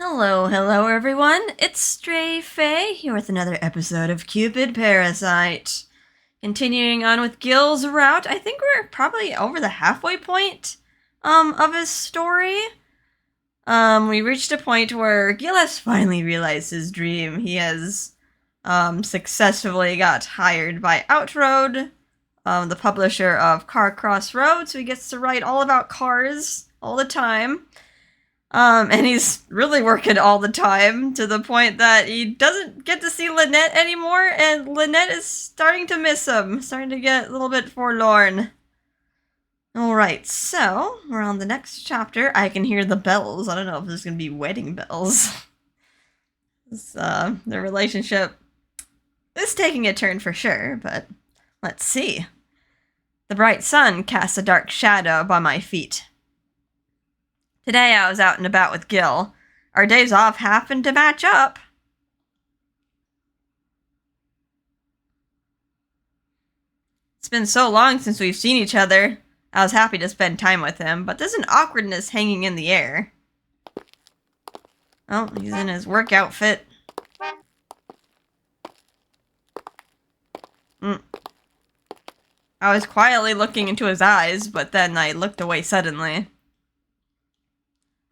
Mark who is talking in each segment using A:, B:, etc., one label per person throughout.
A: Hello everyone. It's Stray Faye here with another episode of Cupid Parasite. Continuing on with Gill's route, I think we're probably over the halfway point of his story. We reached a point where Gill has finally realized his dream. He has successfully got hired by Outroad, the publisher of Car Crossroads, so he gets to write all about cars all the time. And he's really working all the time to the point that he doesn't get to see Lynette anymore, and Lynette is starting to miss him, starting to get a little bit forlorn. Alright, so we're on the next chapter. I can hear the bells. I don't know if there's gonna be wedding bells. Their relationship is taking a turn for sure, but let's see. The bright sun casts a dark shadow by my feet. Today I was out and about with Gill. Our days off happened to match up. It's been so long since we've seen each other. I was happy to spend time with him, but there's an awkwardness hanging in the air. Oh, he's in his work outfit. I was quietly looking into his eyes, but then I looked away suddenly.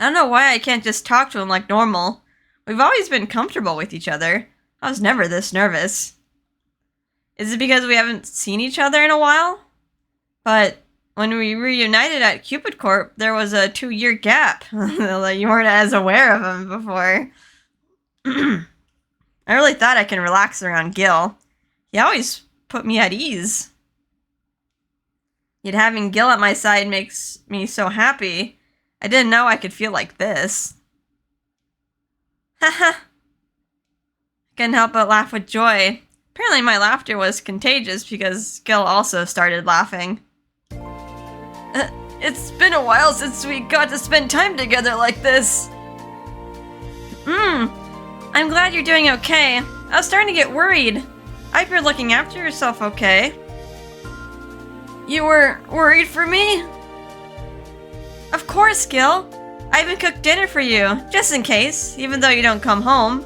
A: I don't know why I can't just talk to him like normal. We've always been comfortable with each other. I was never this nervous. Is it because we haven't seen each other in a while? But when we reunited at Cupid Corp, there was a 2-year gap. You weren't as aware of him before. I really thought I can relax around Gill. He always put me at ease. Yet having Gill at my side makes me so happy. I didn't know I could feel like this. Haha. I couldn't help but laugh with joy. Apparently my laughter was contagious because Gill also started laughing. It's been a while since we got to spend time together like this. I'm glad you're doing okay. I was starting to get worried. I hope you're looking after yourself okay. You were worried for me? Of course, Gill. I even cooked dinner for you, just in case, even though you don't come home.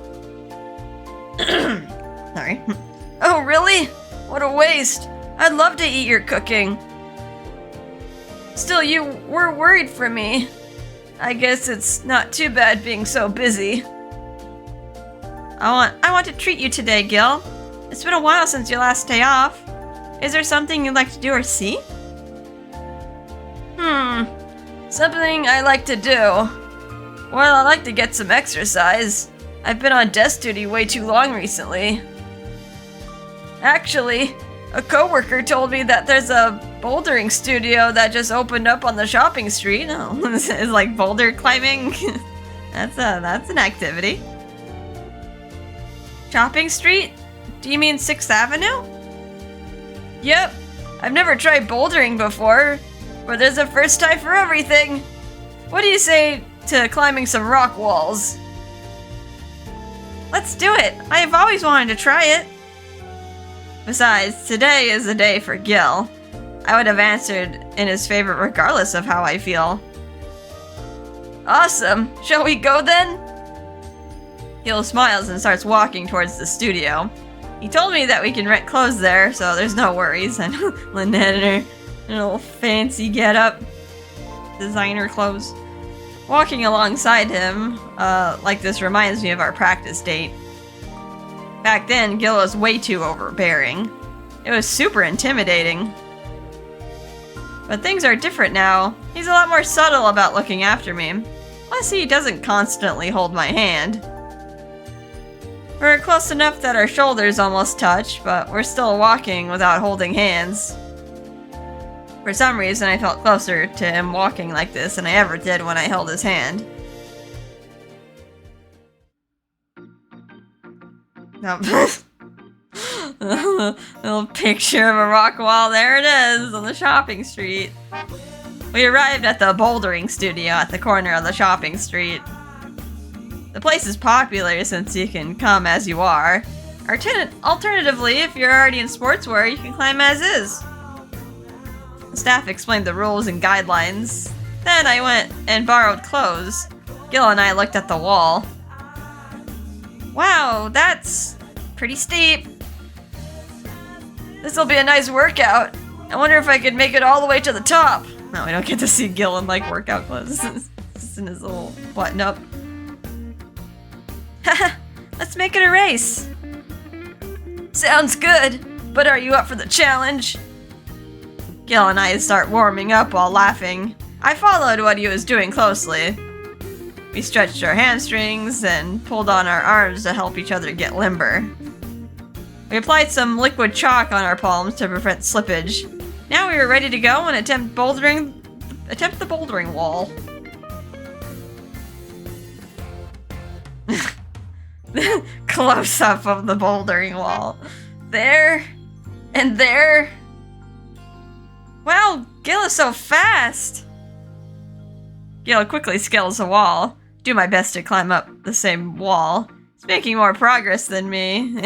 A: Sorry. Oh, really? What a waste. I'd love to eat your cooking. Still, you were worried for me. I guess it's not too bad being so busy. I want to treat you today, Gill. It's been a while since your last day off. Is there something you'd like to do or see? Something I like to do. Well, I like to get some exercise. I've been on desk duty way too long recently. Actually, a coworker told me that there's a bouldering studio that just opened up on the shopping street. Oh, it's like boulder climbing. That's an activity. Shopping street? Do you mean 6th Avenue? Yep. I've never tried bouldering before. But there's a first time for everything. What do you say to climbing some rock walls? Let's do it. I have always wanted to try it. Besides, today is the day for Gill. I would have answered in his favor regardless of how I feel. Awesome. Shall we go then? Gill smiles and starts walking towards the studio. He told me that we can rent clothes there, so there's no worries. And Lynette and her little fancy getup, designer clothes. Walking alongside him, like this reminds me of our practice date. Back then, Gill was way too overbearing. It was super intimidating. But things are different now. He's a lot more subtle about looking after me. Plus, he doesn't constantly hold my hand. We're close enough that our shoulders almost touch, but we're still walking without holding hands. For some reason, I felt closer to him walking like this than I ever did when I held his hand. Little picture of a rock wall, there it is, on the shopping street. We arrived at the bouldering studio at the corner of the shopping street. The place is popular since you can come as you are. Alternatively, if you're already in sportswear, you can climb as is. The staff explained the rules and guidelines. Then I went and borrowed clothes. Gill and I looked at the wall. Wow, that's pretty steep. This'll be a nice workout. I wonder if I could make it all the way to the top. No, we don't get to see Gill in like workout clothes. Just in his little button up. Haha, let's make it a race. Sounds good, but are you up for the challenge? Gill and I start warming up while laughing. I followed what he was doing closely. We stretched our hamstrings and pulled on our arms to help each other get limber. We applied some liquid chalk on our palms to prevent slippage. Now we were ready to go and attempt the bouldering wall. Close up of the bouldering wall. There and there. Wow, Gill is so fast. Gill quickly scales the wall. Do my best to climb up the same wall. He's making more progress than me.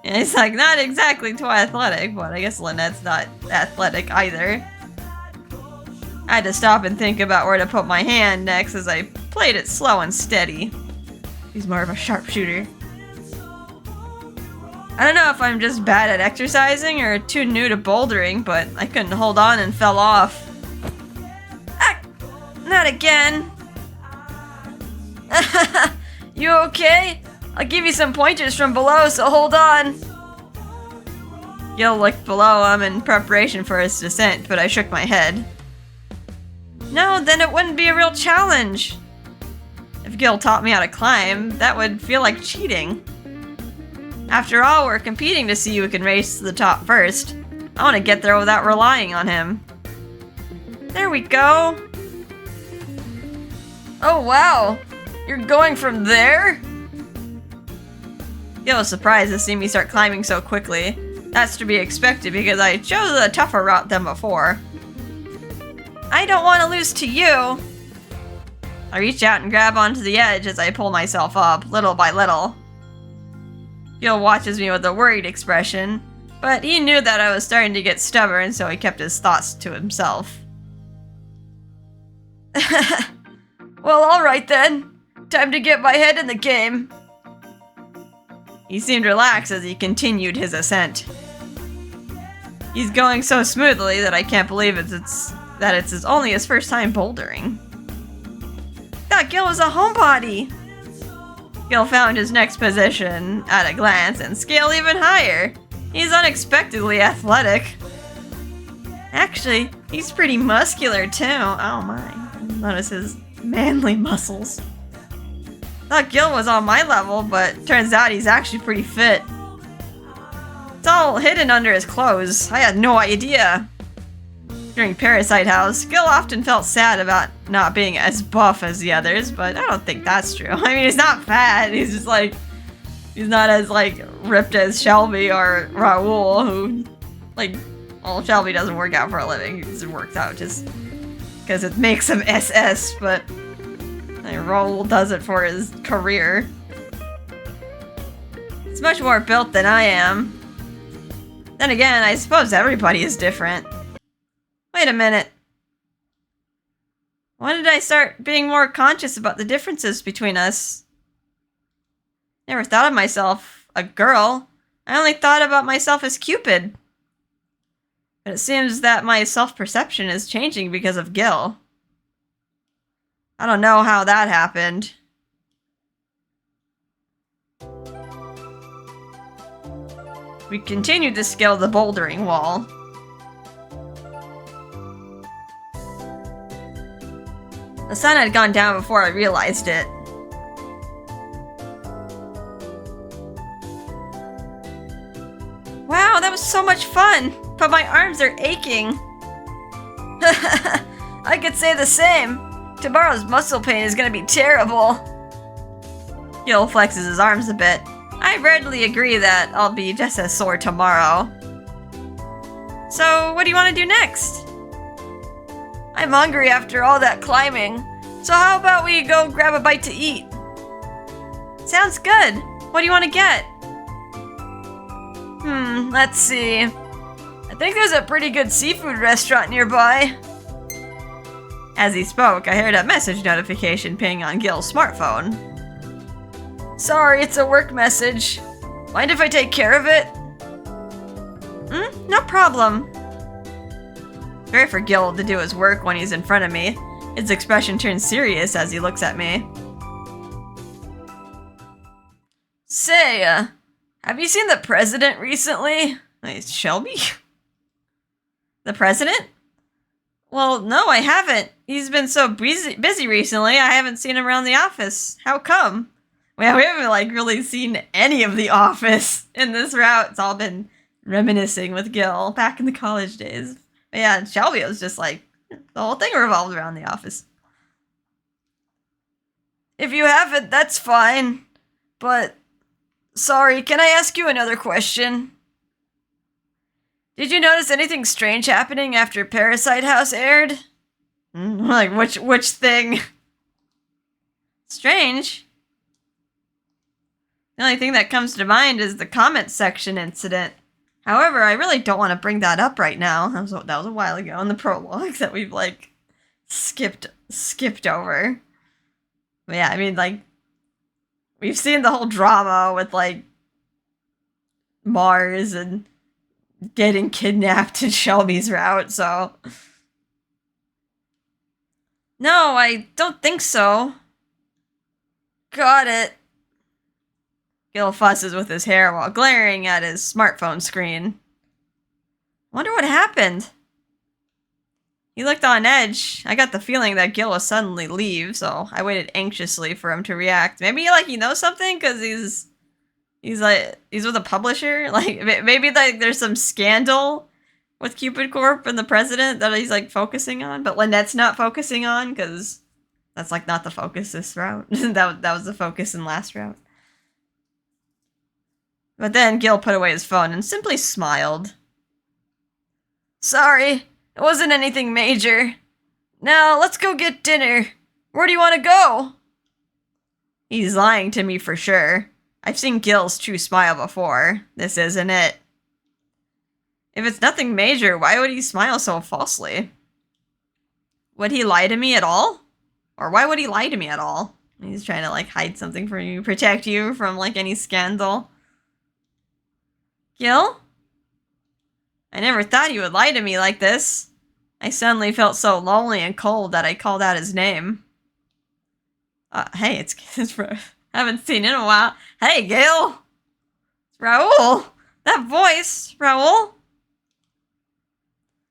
A: And he's like, not exactly too athletic, but I guess Lynette's not athletic either. I had to stop and think about where to put my hand next as I played it slow and steady. He's more of a sharpshooter. I don't know if I'm just bad at exercising or too new to bouldering, but I couldn't hold on and fell off. Ah! Not again! You okay? I'll give you some pointers from below, so hold on. Gill looked below him in preparation for his descent, but I shook my head. No, then it wouldn't be a real challenge. If Gill taught me how to climb, that would feel like cheating. After all, we're competing to see who can race to the top first. I want to get there without relying on him. There we go. Oh wow, you're going from there? Gill was surprised to see me start climbing so quickly. That's to be expected because I chose a tougher route than before. I don't want to lose to you. I reach out and grab onto the edge as I pull myself up, little by little. Gill watches me with a worried expression, but he knew that I was starting to get stubborn, so he kept his thoughts to himself. Well, alright then. Time to get my head in the game. He seemed relaxed as he continued his ascent. He's going so smoothly that I can't believe it's only his first time bouldering. Thought Gill was a homebody. Gill found his next position at a glance and scaled even higher. He's unexpectedly athletic. Actually, he's pretty muscular too. Oh my. Notice his manly muscles. Thought Gill was on my level, but turns out he's actually pretty fit. It's all hidden under his clothes. I had no idea. During Parasite House, Gill often felt sad about not being as buff as the others, but I don't think that's true. I mean, he's not fat, he's just like, he's not as like ripped as Shelby or Raoul, who, like, well, Shelby doesn't work out for a living, he just works out just because it makes him SS, but Raoul does it for his career. He's much more built than I am. Then again, I suppose everybody is different. Wait a minute. When did I start being more conscious about the differences between us? Never thought of myself a girl. I only thought about myself as Cupid. But it seems that my self-perception is changing because of Gill. I don't know how that happened. We continued to scale the bouldering wall. The sun had gone down before I realized it. Wow, that was so much fun, but my arms are aching. I could say the same. Tomorrow's muscle pain is gonna be terrible. Gill flexes his arms a bit. I readily agree that I'll be just as sore tomorrow. So, what do you want to do next? I'm hungry after all that climbing, so how about we go grab a bite to eat? Sounds good. What do you want to get? Let's see. I think there's a pretty good seafood restaurant nearby. As he spoke, I heard a message notification ping on Gill's smartphone. Sorry, it's a work message. Mind if I take care of it? No problem. It's rare for Gill to do his work when he's in front of me. His expression turns serious as he looks at me. Say, have you seen the president recently? Wait, Shelby? The president? Well, no, I haven't. He's been so busy recently, I haven't seen him around the office. How come? Well, we haven't, like, really seen any of the office in this route. It's all been reminiscing with Gill back in the college days. But yeah, and Shelby was just like, the whole thing revolved around the office. If you haven't, that's fine. But, sorry, can I ask you another question? Did you notice anything strange happening after Parasite House aired? Like, which thing? Strange? The only thing that comes to mind is the comment section incident. However, I really don't want to bring that up right now. That was a while ago in the prologue that we've, like, skipped over. But yeah, I mean, like, we've seen the whole drama with, like, Mars and getting kidnapped in Shelby's route, so... No, I don't think so. Got it. Gill fusses with his hair while glaring at his smartphone screen. Wonder what happened. He looked on edge. I got the feeling that Gill would suddenly leave, so I waited anxiously for him to react. Maybe, like, he knows something, because he's with a publisher? Like, maybe, like, there's some scandal with Cupid Corp and the president that he's, like, focusing on, but Lynette's not focusing on, because that's, like, not the focus this route. that was the focus in last route. But then Gill put away his phone and simply smiled. Sorry, it wasn't anything major. Now, let's go get dinner. Where do you want to go? He's lying to me for sure. I've seen Gill's true smile before. This isn't it. If it's nothing major, why would he smile so falsely? Would he lie to me at all? Or why would he lie to me at all? He's trying to, like, hide something from you, protect you from, like, any scandal. Gill? I never thought you would lie to me like this. I suddenly felt so lonely and cold that I called out his name. Hey, it's haven't seen in a while. Hey, Gill! It's Raoul! That voice, Raoul!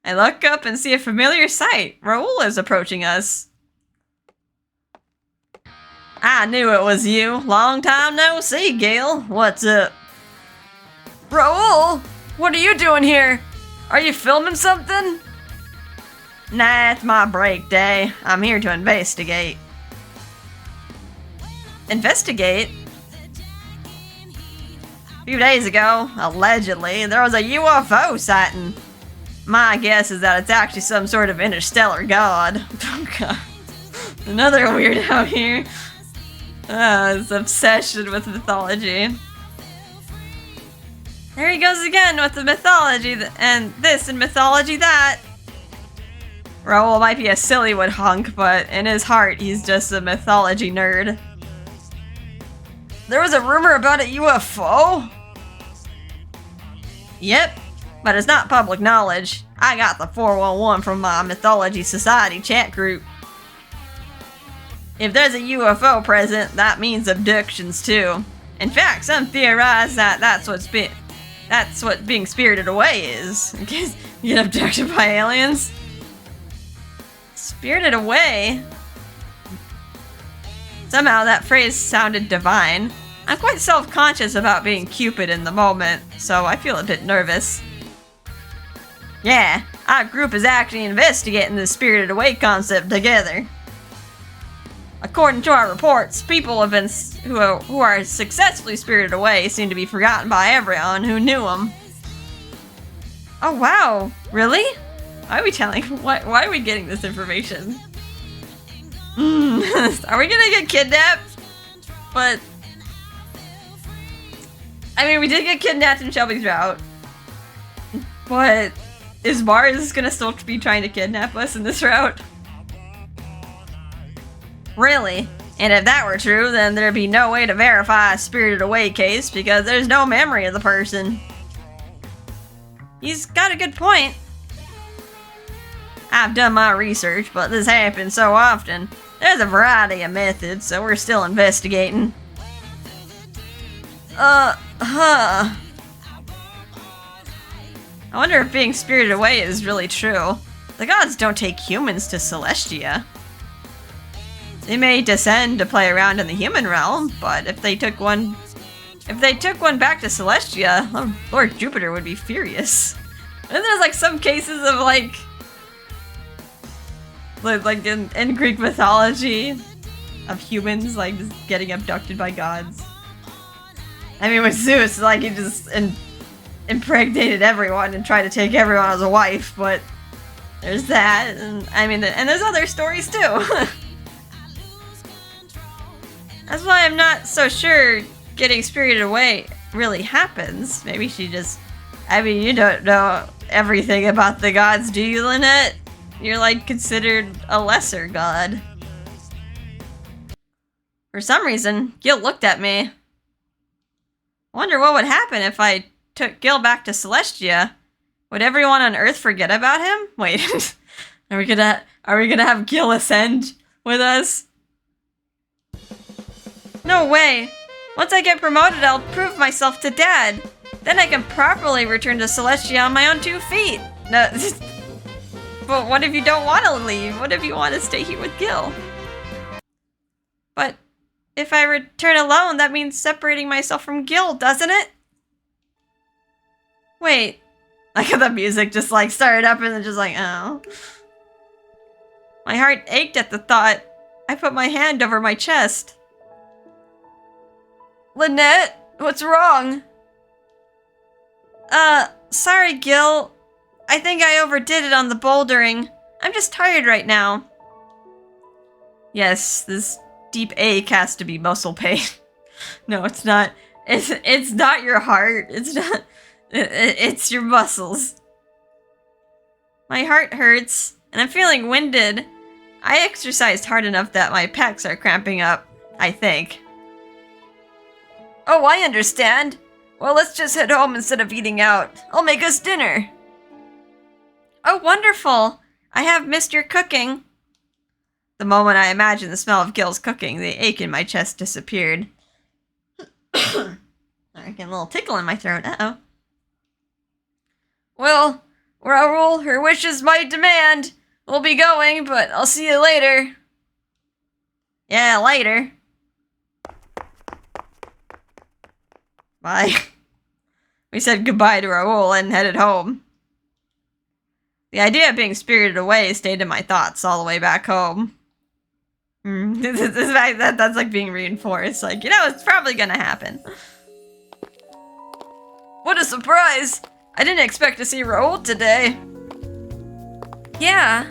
A: I look up and see a familiar sight. Raoul is approaching us. I knew it was you. Long time no see, Gill. What's up? Raoul! What are you doing here? Are you filming something? Nah, it's my break day. I'm here to investigate. Investigate? A few days ago, allegedly, there was a UFO sighting. My guess is that it's actually some sort of interstellar god. Oh god. Another weirdo here. His obsession with mythology. There he goes again with the mythology and this and mythology that. Raoul might be a sillywood hunk, but in his heart, he's just a mythology nerd. There was a rumor about a UFO? Yep, but it's not public knowledge. I got the 411 from my Mythology Society chat group. If there's a UFO present, that means abductions too. In fact, some theorize that that's what being spirited away is. In case you get abducted by aliens. Spirited away? Somehow that phrase sounded divine. I'm quite self-conscious about being Cupid in the moment, so I feel a bit nervous. Yeah, our group is actually investigating the spirited away concept together. According to our reports, people have been who are successfully spirited away seem to be forgotten by everyone who knew them. Oh wow, really? Why are we telling? Why are we getting this information? Are we gonna get kidnapped? But I mean, we did get kidnapped in Shelby's route. But is Mars gonna still be trying to kidnap us in this route? Really? And if that were true, then there'd be no way to verify a spirited away case because there's no memory of the person. He's got a good point. I've done my research, but this happens so often. There's a variety of methods, so we're still investigating. I wonder if being spirited away is really true. The gods don't take humans to Celestia. They may descend to play around in the human realm, but if they took one back to Celestia, Lord Jupiter would be furious. And there's like some cases of like in Greek mythology of humans like just getting abducted by gods. I mean, with Zeus, like he just impregnated everyone and tried to take everyone as a wife, but there's that, and I mean, and there's other stories too. That's why I'm not so sure getting spirited away really happens. Maybe she just... I mean, you don't know everything about the gods, do you, Lynette? You're, like, considered a lesser god. For some reason, Gill looked at me. I wonder what would happen if I took Gill back to Celestia. Would everyone on Earth forget about him? Wait, are we gonna have Gill ascend with us? No way! Once I get promoted, I'll prove myself to Dad. Then I can properly return to Celestia on my own 2 feet. No, but what if you don't want to leave? What if you want to stay here with Gill? But if I return alone, that means separating myself from Gill, doesn't it? Wait. Like the music just like started up and then just like, oh. My heart ached at the thought. I put my hand over my chest. Lynette, what's wrong? Sorry, Gill. I think I overdid it on the bouldering. I'm just tired right now. Yes, this deep ache has to be muscle pain. No, it's not. It's not your heart. It's not. It's your muscles. My heart hurts, and I'm feeling winded. I exercised hard enough that my pecs are cramping up, I think. Oh, I understand. Well, let's just head home instead of eating out. I'll make us dinner. Oh, wonderful. I have missed your cooking. The moment I imagined the smell of Gill's cooking, the ache in my chest disappeared. Sorry, getting a little tickle in my throat. Uh-oh. Well, Raoul, her wishes might demand. We'll be going, but I'll see you later. Yeah, later. Bye. We said goodbye to Raoul and headed home. The idea of being spirited away stayed in my thoughts all the way back home. That's like being reinforced. Like, you know, it's probably gonna happen. What a surprise! I didn't expect to see Raoul today. Yeah.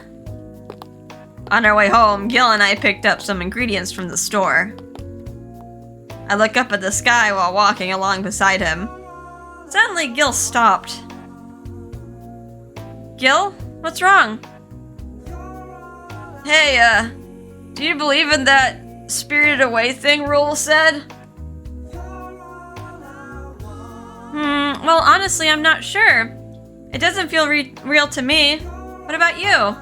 A: On our way home, Gill and I picked up some ingredients from the store. I look up at the sky while walking along beside him. Suddenly, Gill stopped. Gill? What's wrong? Hey, do you believe in that spirited away thing Raoul said? Well, honestly, I'm not sure. It doesn't feel real to me. What about you?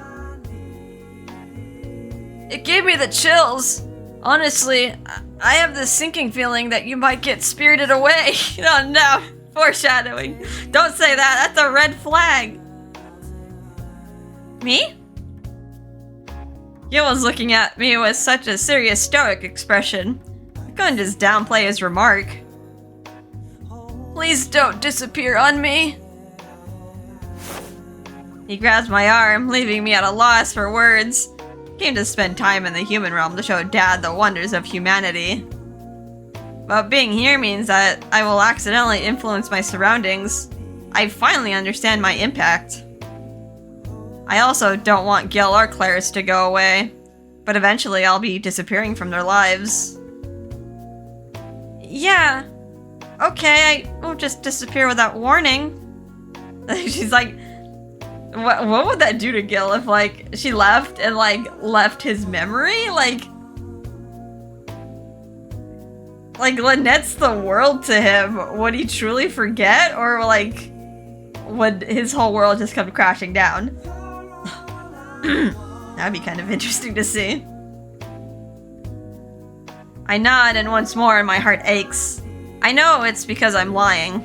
A: It gave me the chills. Honestly, I have this sinking feeling that you might get spirited away. Oh no, foreshadowing. Don't say that, that's a red flag. Me? Gill was looking at me with such a serious, stoic expression. I couldn't just downplay his remark. Please don't disappear on me. He grabs my arm, leaving me at a loss for words. Came to spend time in the human realm to show Dad the wonders of humanity. But being here means that I will accidentally influence my surroundings. I finally understand my impact. I also don't want Gill or Claris to go away, but eventually I'll be disappearing from their lives. Yeah, okay, I won't just disappear without warning. She's like, what would that do to Gill if, like, she left and, like, left his memory? Like, like, Lynette's the world to him. Would he truly forget? Or, like, would his whole world just come crashing down? That'd be kind of interesting to see. I nod, and once more my heart aches. I know it's because I'm lying.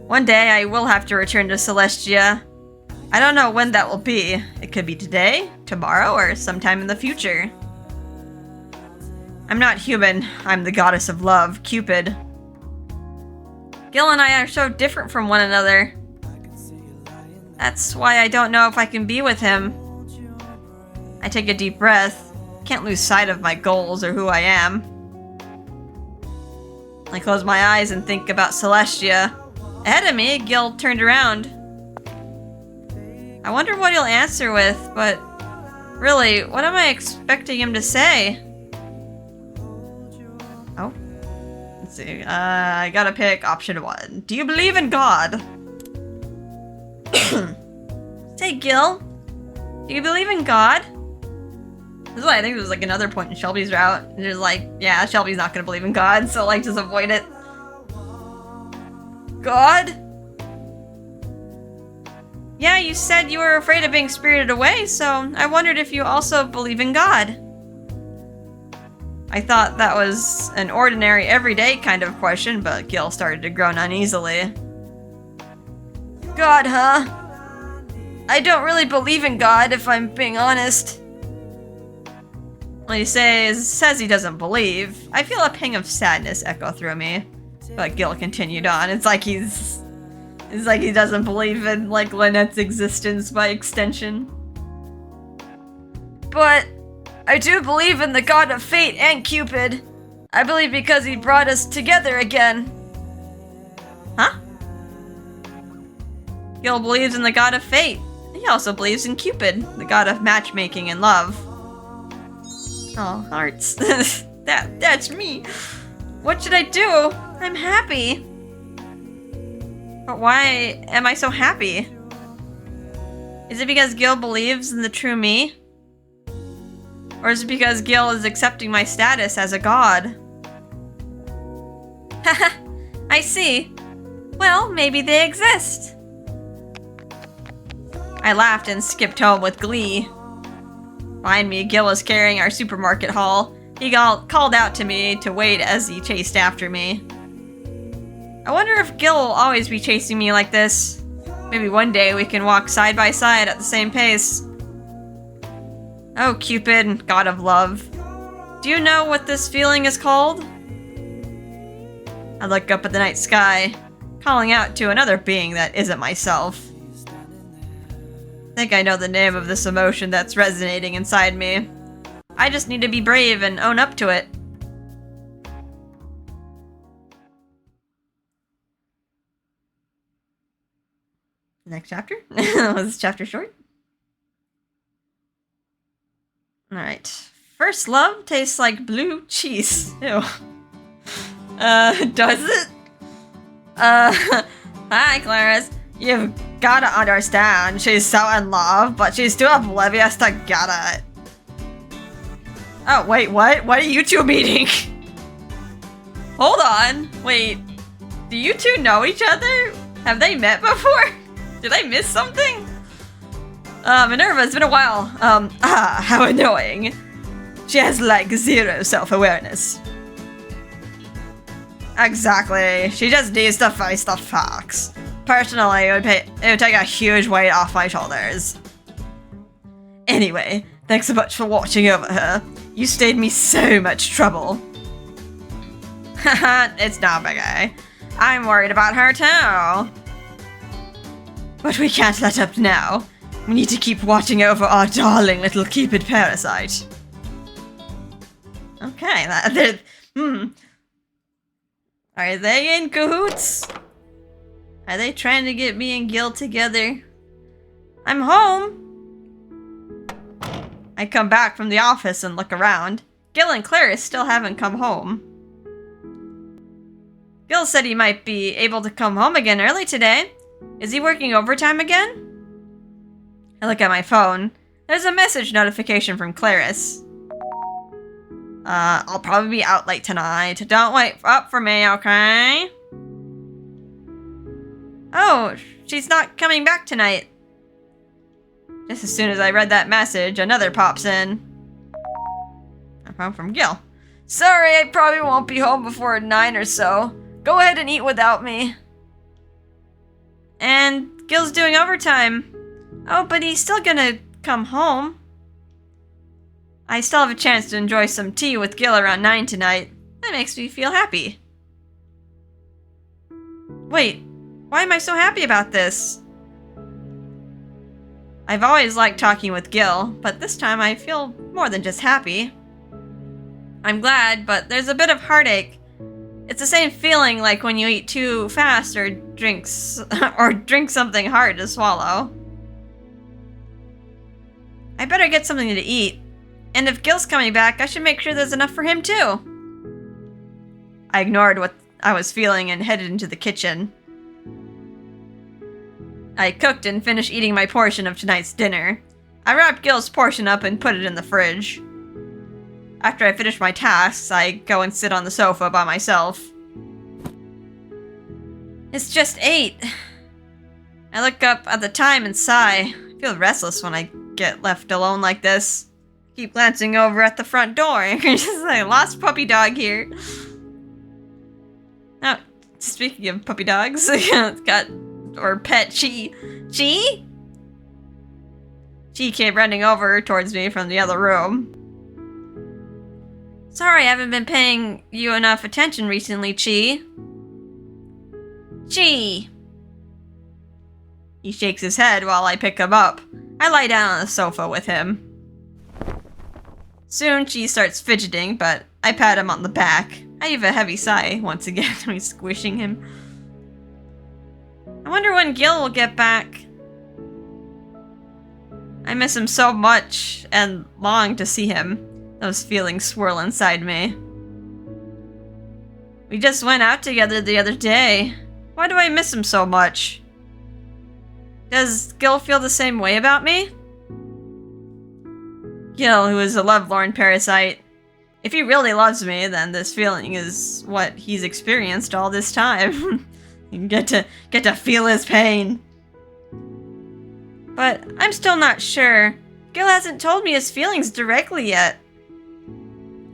A: One day I will have to return to Celestia. I don't know when that will be. It could be today, tomorrow, or sometime in the future. I'm not human. I'm the goddess of love, Cupid. Gill and I are so different from one another. That's why I don't know if I can be with him. I take a deep breath. Can't lose sight of my goals or who I am. I close my eyes and think about Celestia. Ahead of me, Gill turned around. I wonder what he'll answer with, but really, what am I expecting him to say? Oh. Let's see. I gotta pick option 1. Do you believe in God? Say, Gill, do you believe in God? This is why I think there was like another point in Shelby's route. And there's like, yeah, Shelby's not gonna believe in God, so like just avoid it. God? Yeah, you said you were afraid of being spirited away, so I wondered if you also believe in God. I thought that was an ordinary, everyday kind of question, but Gill started to groan uneasily. God, huh? I don't really believe in God, if I'm being honest. Well, he says he doesn't believe. I feel a pang of sadness echo through me. But Gill continued on. It's like he doesn't believe in, like, Lynette's existence by extension. But I do believe in the god of fate and Cupid. I believe because he brought us together again. Huh? Gill believes in the god of fate. He also believes in Cupid, the god of matchmaking and love. Oh, hearts. That's me. What should I do? I'm happy. But why am I so happy? Is it because Gill believes in the true me? Or is it because Gill is accepting my status as a god? Haha, I see. Well, maybe they exist. I laughed and skipped home with glee. Behind me, Gill was carrying our supermarket haul. He called out to me to wait as he chased after me. I wonder if Gill will always be chasing me like this. Maybe one day we can walk side by side at the same pace. Oh, Cupid, god of love. Do you know what this feeling is called? I look up at the night sky, calling out to another being that isn't myself. I think I know the name of this emotion that's resonating inside me. I just need to be brave and own up to it. Next chapter? Was this chapter short? Alright. First love tastes like blue cheese. Ew. Does it? Hi, Clarice. You've gotta understand, she's so in love, but she's too oblivious to get it. Oh, wait, what? What are you two meeting? Hold on. Wait. Do you two know each other? Have they met before? Did I miss something? Minerva, it's been a while. How annoying. She has, like, zero self-awareness. Exactly. She just needs to face the facts. Personally, it would take a huge weight off my shoulders. Anyway, thanks so much for watching over her. You saved me so much trouble. Haha, it's no biggie. I'm worried about her too. But we can't let up now. We need to keep watching over our darling little Cupid Parasite. Okay, Are they in cahoots? Are they trying to get me and Gill together? I'm home! I come back from the office and look around. Gill and Clarice still haven't come home. Gill said he might be able to come home again early today. Is he working overtime again? I look at my phone. There's a message notification from Clarice. I'll probably be out late tonight. Don't wait up for me, okay? Oh, she's not coming back tonight. Just as soon as I read that message, another pops in. A phone from Gill. Sorry, I probably won't be home before 9 or so. Go ahead and eat without me. And Gill's doing overtime. Oh, but he's still gonna come home. I still have a chance to enjoy some tea with Gill around 9 tonight. That makes me feel happy. Wait, why am I so happy about this? I've always liked talking with Gill, but this time I feel more than just happy. I'm glad, but there's a bit of heartache. It's the same feeling like when you eat too fast or drink something hard to swallow. I better get something to eat. And if Gill's coming back, I should make sure there's enough for him too. I ignored what I was feeling and headed into the kitchen. I cooked and finished eating my portion of tonight's dinner. I wrapped Gill's portion up and put it in the fridge. After I finish my tasks, I go and sit on the sofa by myself. It's just 8. I look up at the time and sigh. I feel restless when I get left alone like this. I keep glancing over at the front door. Just like a lost puppy dog here. Now, speaking of puppy dogs, it's got or pet Chi. Chi? Chi came running over towards me from the other room. Sorry, I haven't been paying you enough attention recently, Chi. Chi! He shakes his head while I pick him up. I lie down on the sofa with him. Soon, Chi starts fidgeting, but I pat him on the back. I heave a heavy sigh once again when he's squishing him. I wonder when Gill will get back. I miss him so much and long to see him. Those feelings swirl inside me. We just went out together the other day. Why do I miss him so much? Does Gill feel the same way about me? Gill, who is a lovelorn parasite. If he really loves me, then this feeling is what he's experienced all this time. You get to feel his pain. But I'm still not sure. Gill hasn't told me his feelings directly yet.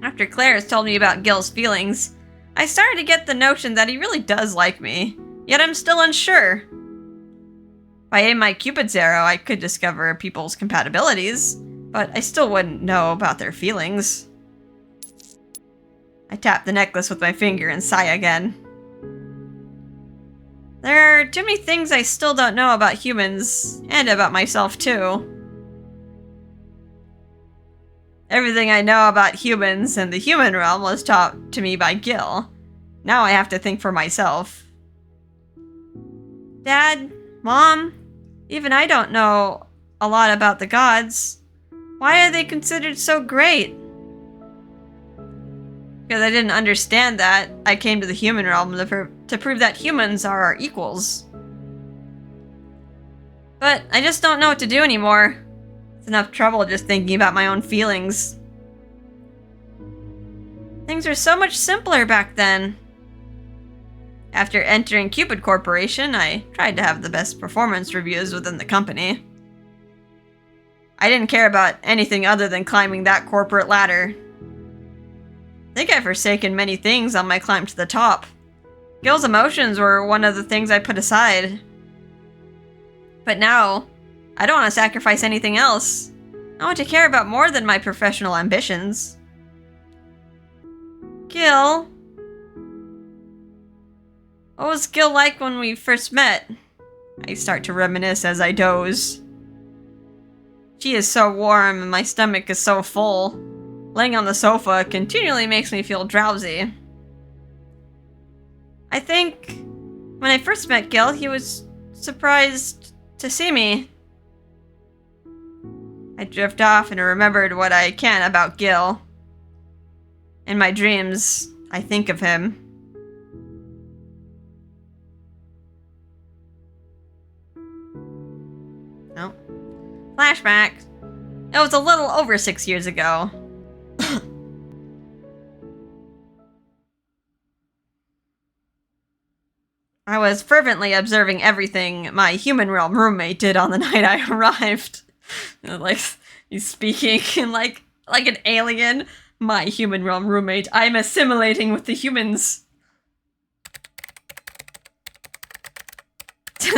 A: After Claire has told me about Gill's feelings, I started to get the notion that he really does like me, yet I'm still unsure. If I aim my Cupid's arrow, I could discover people's compatibilities, but I still wouldn't know about their feelings. I tap the necklace with my finger and sigh again. There are too many things I still don't know about humans, and about myself too. Everything I know about humans and the human realm was taught to me by Gill. Now I have to think for myself. Dad, Mom, even I don't know a lot about the gods. Why are they considered so great? Because I didn't understand that, I came to the human realm to prove that humans are our equals. But I just don't know what to do anymore. It's enough trouble just thinking about my own feelings. Things were so much simpler back then. After entering Cupid Corporation, I tried to have the best performance reviews within the company. I didn't care about anything other than climbing that corporate ladder. I think I've forsaken many things on my climb to the top. Gill's emotions were one of the things I put aside. But now, I don't want to sacrifice anything else. I want to care about more than my professional ambitions. Gill? What was Gill like when we first met? I start to reminisce as I doze. She is so warm and my stomach is so full. Laying on the sofa continually makes me feel drowsy. I think when I first met Gill, he was surprised to see me. I drift off and remembered what I can about Gill. In my dreams, I think of him. Oh. Flashback. It was a little over 6 years ago. I was fervently observing everything my human realm roommate did on the night I arrived. Like, he's speaking in like an alien. My human realm roommate, I'm assimilating with the humans.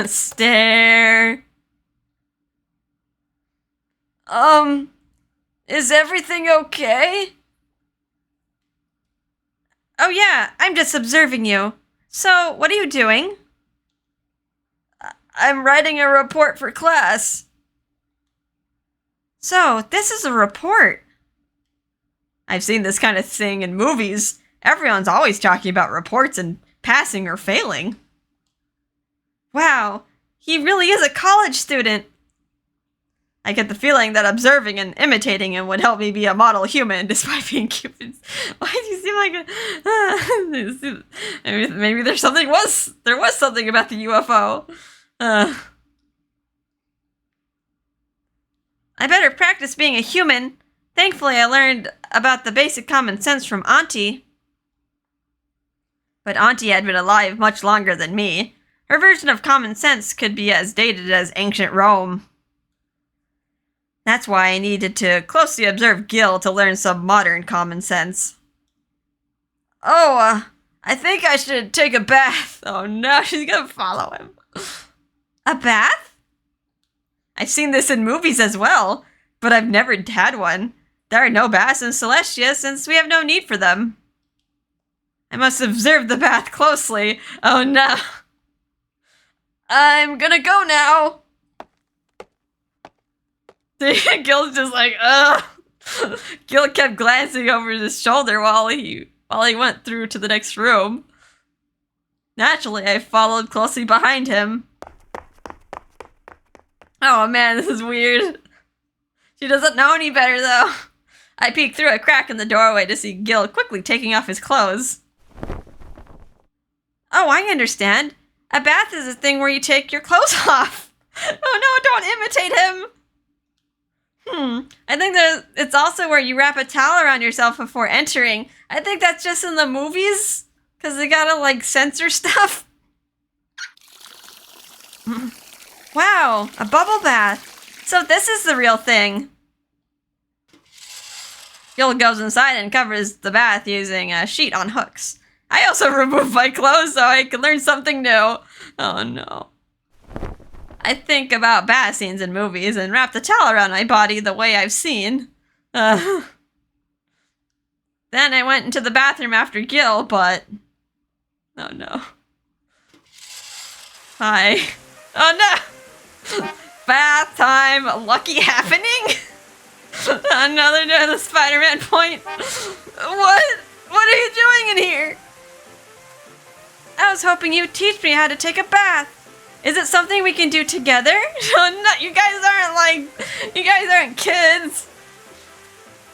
A: Stare. Is everything okay? Oh yeah, I'm just observing you. So, what are you doing? I'm writing a report for class. So, this is a report. I've seen this kind of thing in movies. Everyone's always talking about reports and passing or failing. Wow, he really is a college student. I get the feeling that observing and imitating him would help me be a model human despite being Cupid. Why do you seem like a... maybe there was something about the UFO. I better practice being a human. Thankfully, I learned about the basic common sense from Auntie. But Auntie had been alive much longer than me. Her version of common sense could be as dated as ancient Rome. That's why I needed to closely observe Gill to learn some modern common sense. Oh, I think I should take a bath. Oh no, she's gonna follow him. A bath? I've seen this in movies as well, but I've never had one. There are no baths in Celestia since we have no need for them. I must observe the bath closely. Oh no. I'm gonna go now. Gil's just like, ugh. Gill kept glancing over his shoulder while he went through to the next room. Naturally, I followed closely behind him. Oh man, this is weird. She doesn't know any better though. I peeked through a crack in the doorway to see Gill quickly taking off his clothes. Oh, I understand. A bath is a thing where you take your clothes off. Oh no, don't imitate him. I think it's also where you wrap a towel around yourself before entering. I think that's just in the movies, because they gotta, like, censor stuff. Wow, a bubble bath. So this is the real thing. Gill goes inside and covers the bath using a sheet on hooks. I also removed my clothes so I could learn something new. Oh no. I think about bath scenes in movies and wrap the towel around my body the way I've seen. Then I went into the bathroom after Gill, but... Oh no. Hi. Oh no! Bath time! Lucky happening? Another the Spider-Man point. What? What are you doing in here? I was hoping you'd teach me how to take a bath. Is it something we can do together? Oh, no, you guys aren't kids.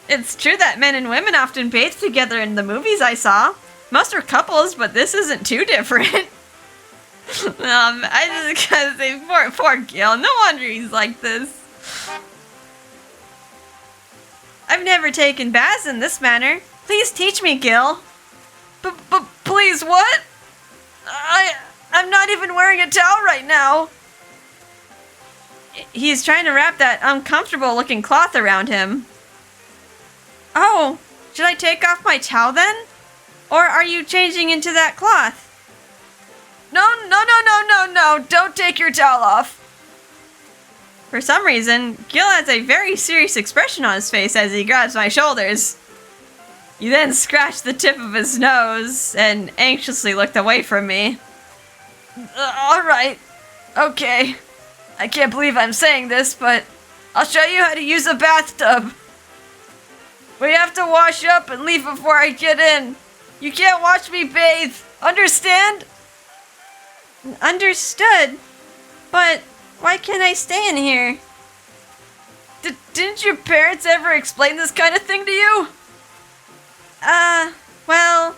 A: It's true that men and women often bathe together in the movies I saw. Most are couples, but this isn't too different. I just gotta say, poor Gill. No wonder he's like this. I've never taken baths in this manner. Please teach me, Gill. But please, what? I'm not even wearing a towel right now. He's trying to wrap that uncomfortable-looking cloth around him. Oh, should I take off my towel then? Or are you changing into that cloth? No, don't take your towel off. For some reason, Gill has a very serious expression on his face as he grabs my shoulders. He then scratched the tip of his nose and anxiously looked away from me. Alright. Okay. I can't believe I'm saying this, but I'll show you how to use a bathtub. We have to wash up and leave before I get in. You can't watch me bathe. Understand? Understood. But why can't I stay in here? Didn't your parents ever explain this kind of thing to you? Well...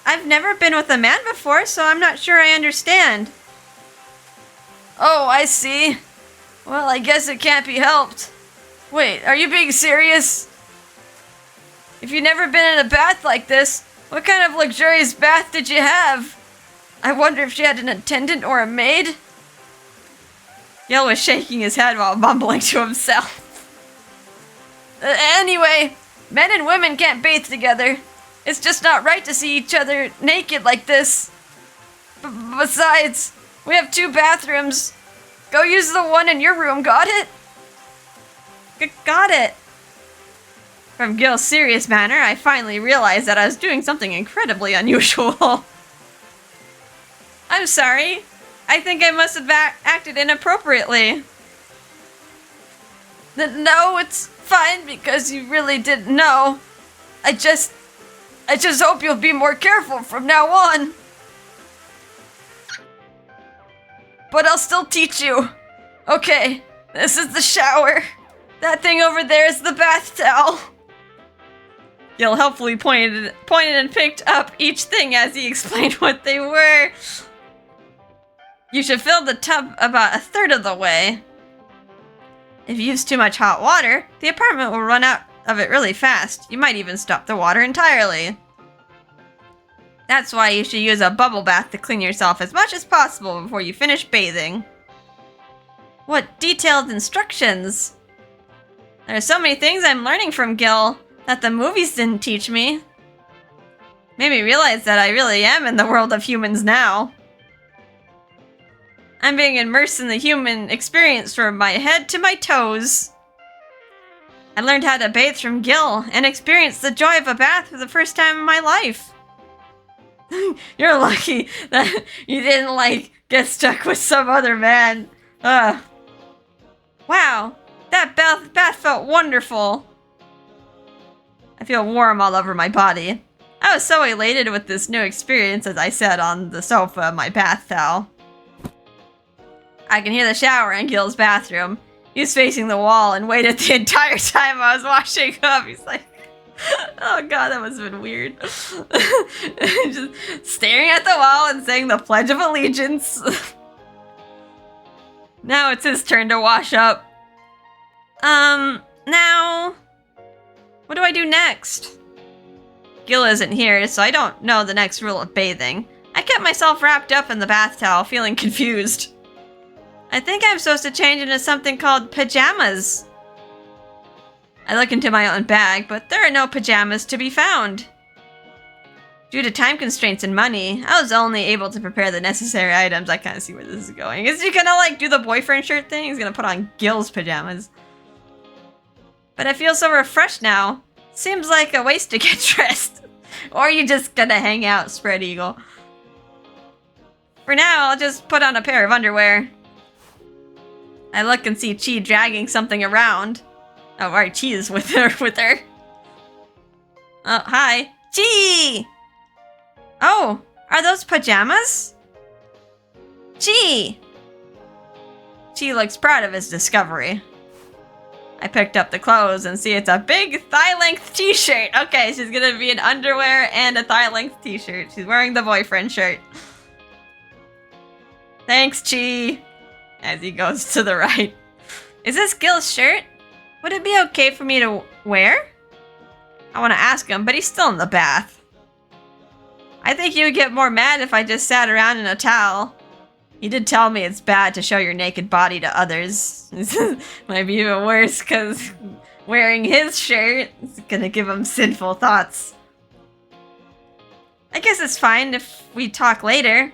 A: I've never been with a man before, so I'm not sure I understand. Oh, I see. Well, I guess it can't be helped. Wait, are you being serious? If you've never been in a bath like this, what kind of luxurious bath did you have? I wonder if she had an attendant or a maid? Gill was shaking his head while mumbling to himself. Anyway, men and women can't bathe together. It's just not right to see each other naked like this. Besides, we have 2 bathrooms. Go use the one in your room, got it? Got it. From Gill's serious manner, I finally realized that I was doing something incredibly unusual. I'm sorry. I think I must have acted inappropriately. No, it's fine because you really didn't know. I just hope you'll be more careful from now on. But I'll still teach you. Okay, this is the shower. That thing over there is the bath towel. Gill helpfully pointed and picked up each thing as he explained what they were. You should fill the tub about 1/3 of the way. If you use too much hot water, the apartment will run out of it really fast. You might even stop the water entirely. That's why you should use a bubble bath to clean yourself as much as possible before you finish bathing. What detailed instructions! There are so many things I'm learning from Gill that the movies didn't teach me. Made me realize that I really am in the world of humans now. I'm being immersed in the human experience from my head to my toes. I learned how to bathe from Gill and experienced the joy of a bath for the first time in my life. You're lucky that you didn't, get stuck with some other man. Wow, that bath felt wonderful. I feel warm all over my body. I was so elated with this new experience as I sat on the sofa in my bath towel. I can hear the shower in Gill's bathroom. He was facing the wall and waited the entire time I was washing up. He's like, oh god, that must have been weird. Just staring at the wall and saying the Pledge of Allegiance. Now it's his turn to wash up. Now, what do I do next? Gill isn't here, so I don't know the next rule of bathing. I kept myself wrapped up in the bath towel, feeling confused. I think I'm supposed to change into something called pajamas. I look into my own bag, but there are no pajamas to be found. Due to time constraints and money, I was only able to prepare the necessary items. I kind of see where this is going. Is he gonna do the boyfriend shirt thing? He's gonna put on Gill's pajamas. But I feel so refreshed now. Seems like a waste to get dressed. Or are you just gonna hang out, spread eagle? For now, I'll just put on a pair of underwear. I look and see Chi dragging something around. Oh, right, Chi is with her. Oh, hi. Chi! Oh, are those pajamas? Chi! Chi looks proud of his discovery. I picked up the clothes and see it's a big thigh-length t-shirt. Okay, she's gonna be in underwear and a thigh-length t-shirt. She's wearing the boyfriend shirt. Thanks, Chi. As he goes to the right. Is this Gill's shirt? Would it be okay for me to wear? I want to ask him, but he's still in the bath. I think he would get more mad if I just sat around in a towel. He did tell me it's bad to show your naked body to others. Might be even worse because wearing his shirt is gonna give him sinful thoughts. I guess it's fine if we talk later.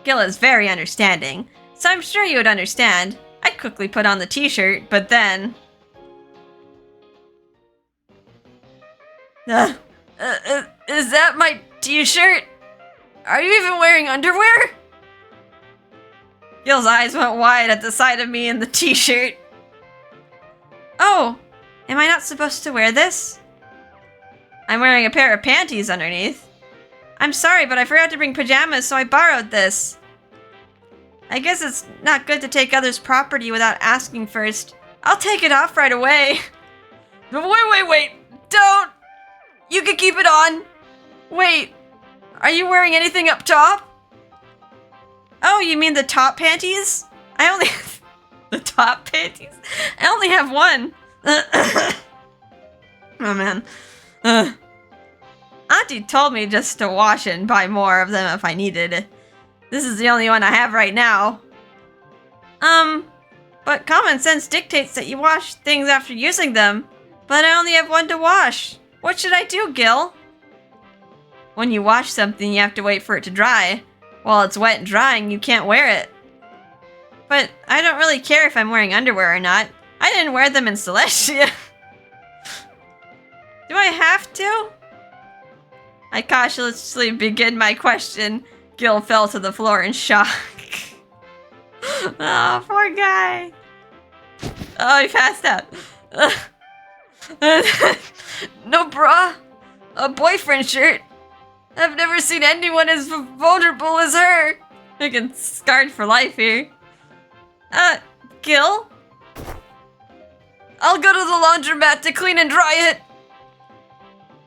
A: Gill is very understanding, so I'm sure you would understand. I quickly put on the t-shirt, but then... is that my t-shirt? Are you even wearing underwear? Gill's eyes went wide at the sight of me in the t-shirt. Oh, am I not supposed to wear this? I'm wearing a pair of panties underneath. I'm sorry, but I forgot to bring pajamas, so I borrowed this. I guess it's not good to take others' property without asking first. I'll take it off right away. Wait, don't! You can keep it on. Wait, are you wearing anything up top? Oh, you mean the top panties? I only... the top panties? I only have one. Oh, man. Auntie told me just to wash it and buy more of them if I needed. This is the only one I have right now. But common sense dictates that you wash things after using them. But I only have one to wash. What should I do, Gill? When you wash something, you have to wait for it to dry. While it's wet and drying, you can't wear it. But I don't really care if I'm wearing underwear or not. I didn't wear them in Celestia. Do I have to? I cautiously begin my question. Gill fell to the floor in shock. Oh, poor guy. Oh, he passed out. No bra. A boyfriend shirt. I've never seen anyone as vulnerable as her. I get scarred for life here. Gill? I'll go to the laundromat to clean and dry it.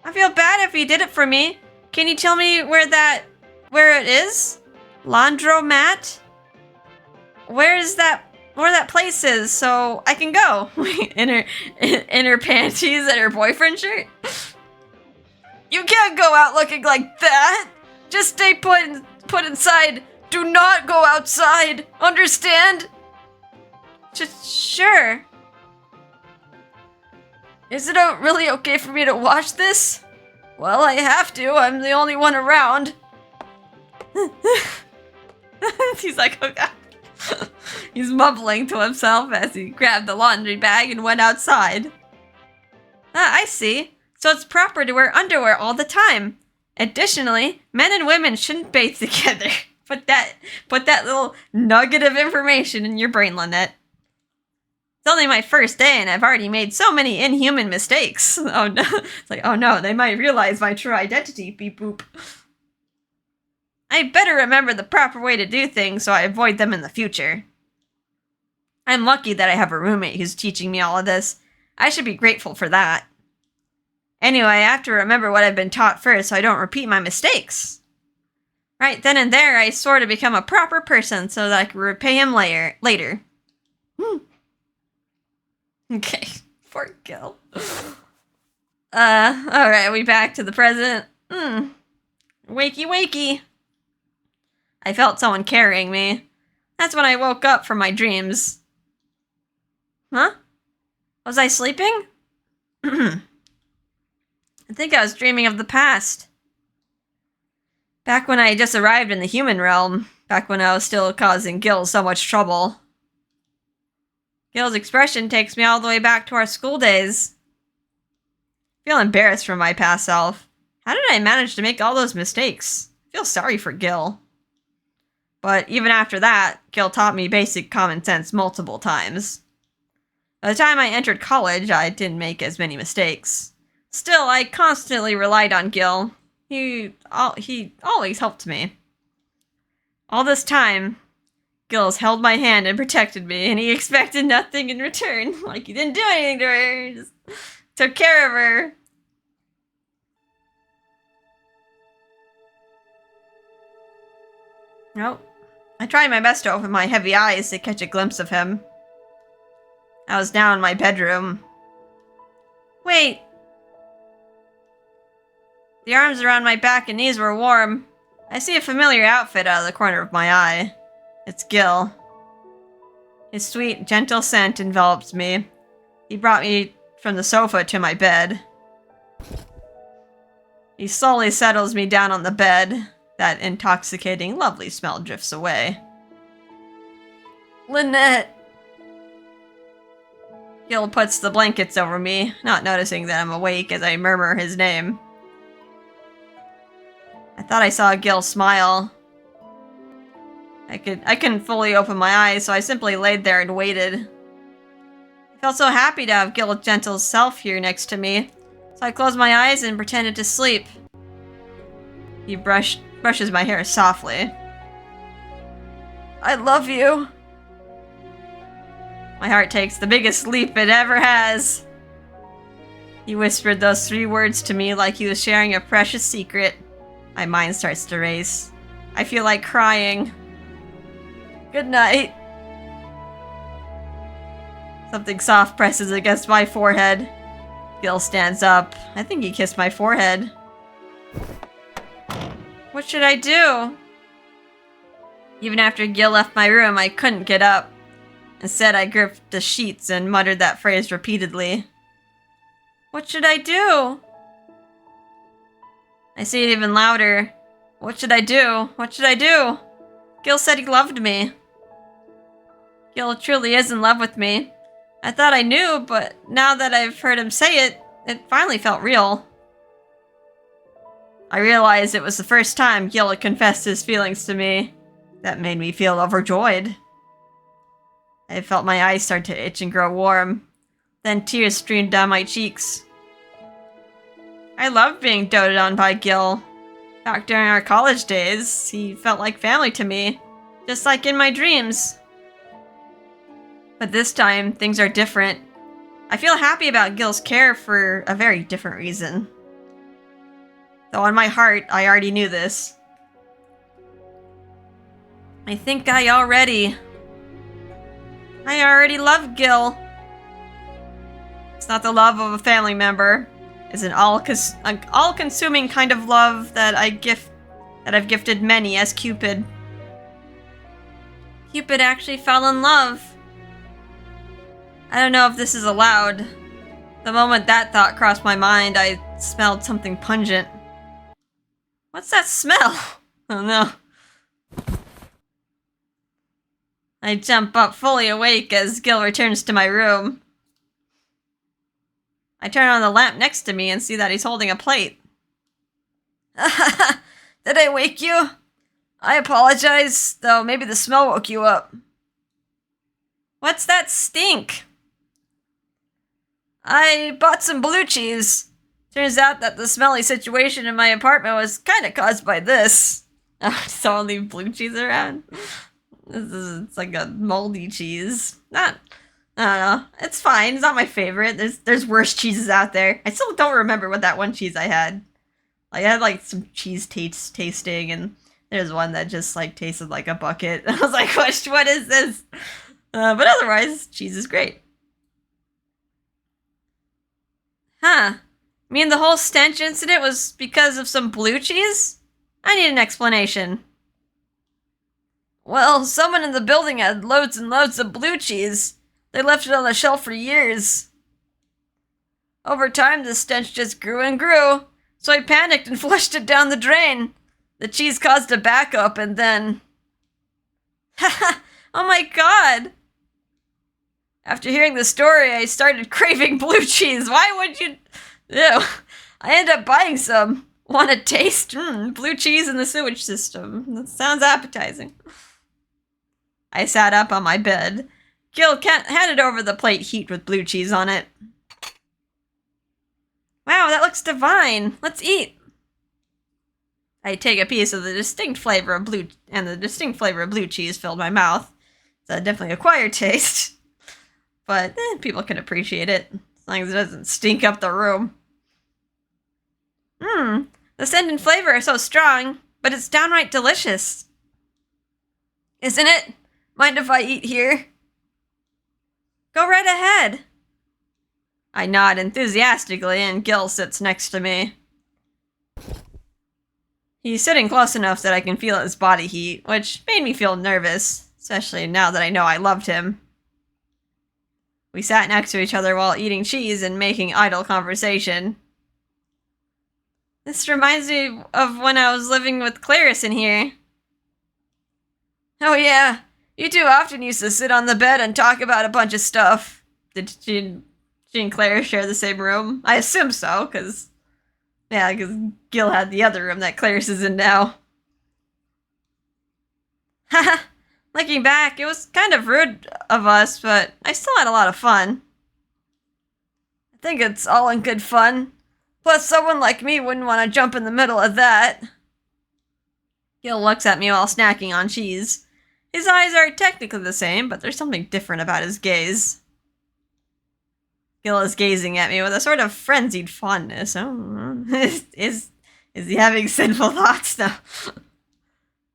A: I feel bad if you did it for me. Can you tell me where it is? Laundromat? Where that place is so I can go? in her panties and her boyfriend shirt? You can't go out looking like that. Just stay put inside. Do not go outside. Understand? Sure. Is it really okay for me to wash this? Well, I have to. I'm the only one around. He's like, oh god. He's mumbling to himself as he grabbed the laundry bag and went outside. Ah, I see. So it's proper to wear underwear all the time. Additionally, men and women shouldn't bathe together. Put that little nugget of information in your brain, Lynette. It's only my first day and I've already made so many inhuman mistakes. Oh no. It's like, oh no, they might realize my true identity, beep boop. I better remember the proper way to do things so I avoid them in the future. I'm lucky that I have a roommate who's teaching me all of this. I should be grateful for that. Anyway, I have to remember what I've been taught first so I don't repeat my mistakes. Right then and there, I sort of become a proper person so that I can repay him later. Okay, poor Gill. Alright, we back to the present. Wakey wakey. I felt someone carrying me. That's when I woke up from my dreams. Huh? Was I sleeping? I think I was dreaming of the past. Back when I just arrived in the human realm. Back when I was still causing Gill so much trouble. Gill's expression takes me all the way back to our school days. I feel embarrassed for my past self. How did I manage to make all those mistakes? I feel sorry for Gill. But even after that, Gill taught me basic common sense multiple times. By the time I entered college, I didn't make as many mistakes. Still, I constantly relied on Gill. He always helped me. All this time, Gill's held my hand and protected me, and he expected nothing in return. Like he didn't do anything to her, he just took care of her. Nope. I tried my best to open my heavy eyes to catch a glimpse of him. I was down in my bedroom. Wait. The arms around my back and knees were warm. I see a familiar outfit out of the corner of my eye. It's Gill. His sweet, gentle scent envelops me. He brought me from the sofa to my bed. He slowly settles me down on the bed. That intoxicating, lovely smell drifts away. Lynette! Gill puts the blankets over me, not noticing that I'm awake as I murmur his name. I thought I saw Gill smile. I couldn't fully open my eyes, so I simply laid there and waited. I felt so happy to have Gill's gentle self here next to me, so I closed my eyes and pretended to sleep. He brushes my hair softly. I love you. My heart takes the biggest leap it ever has. He whispered those 3 words to me like he was sharing a precious secret. My mind starts to race. I feel like crying. Good night. Something soft presses against my forehead. Gill stands up. I think he kissed my forehead. What should I do? Even after Gill left my room, I couldn't get up. Instead, I gripped the sheets and muttered that phrase repeatedly. What should I do? I say it even louder. What should I do? What should I do? Gill said he loved me. Gill truly is in love with me. I thought I knew, but now that I've heard him say it, it finally felt real. I realized it was the first time Gill had confessed his feelings to me. That made me feel overjoyed. I felt my eyes start to itch and grow warm. Then tears streamed down my cheeks. I loved being doted on by Gill. Back during our college days, he felt like family to me, just like in my dreams. But this time, things are different. I feel happy about Gill's care for a very different reason. Though in my heart, I already knew this. I think I already love Gill. It's not the love of a family member. It's an all-consuming kind of love that I've gifted many as Cupid. Cupid actually fell in love. I don't know if this is allowed. The moment that thought crossed my mind, I smelled something pungent. What's that smell? Oh no. I jump up fully awake as Gill returns to my room. I turn on the lamp next to me and see that he's holding a plate. Did I wake you? I apologize, though maybe the smell woke you up. What's that stink? I bought some blue cheese. Turns out that the smelly situation in my apartment was kind of caused by this. Oh, so I'll leave blue cheese around? It's like a moldy cheese. I don't know. It's fine. It's not my favorite. There's worse cheeses out there. I still don't remember what that one cheese I had. Like, I had like some cheese tasting, and there's one that just like tasted like a bucket. I was like, what is this? But otherwise, cheese is great. Huh. You mean the whole stench incident was because of some blue cheese? I need an explanation. Well, someone in the building had loads and loads of blue cheese. They left it on the shelf for years. Over time, the stench just grew and grew, so I panicked and flushed it down the drain. The cheese caused a backup, and then... Haha! Oh my god! After hearing the story, I started craving blue cheese. Why would you... Ew. I ended up buying some. Want to taste? Blue cheese in the sewage system. That sounds appetizing. I sat up on my bed. Gill handed over the plate heaped with blue cheese on it. Wow, that looks divine. Let's eat. I take a piece of the distinct flavor of blue cheese filled my mouth. It's a definitely acquired taste. But people can appreciate it, as long as it doesn't stink up the room. The scent and flavor are so strong, but it's downright delicious. Isn't it? Mind if I eat here? Go right ahead. I nod enthusiastically, and Gill sits next to me. He's sitting close enough that I can feel his body heat, which made me feel nervous, especially now that I know I loved him. We sat next to each other while eating cheese and making idle conversation. This reminds me of when I was living with Clarice in here. Oh yeah, you two often used to sit on the bed and talk about a bunch of stuff. Did she and Clarice share the same room? I assume so, because Gill had the other room that Clarice is in now. Haha, looking back, it was kind of rude of us, but I still had a lot of fun. I think it's all in good fun. Plus, someone like me wouldn't want to jump in the middle of that. Gill looks at me while snacking on cheese. His eyes are technically the same, but there's something different about his gaze. Gill is gazing at me with a sort of frenzied fondness. Oh, is he having sinful thoughts now?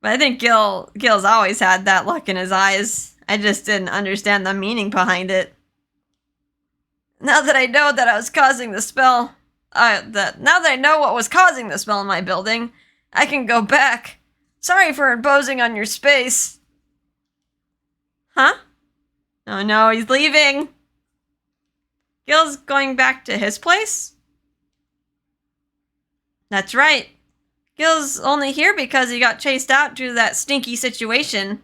A: But I think Gill's always had that look in his eyes. I just didn't understand the meaning behind it. Now that I know that I was causing the spell... now that I know what was causing the smell in my building, I can go back. Sorry for imposing on your space. Huh? Oh no, he's leaving. Gill's going back to his place? That's right. Gill's only here because he got chased out due to that stinky situation.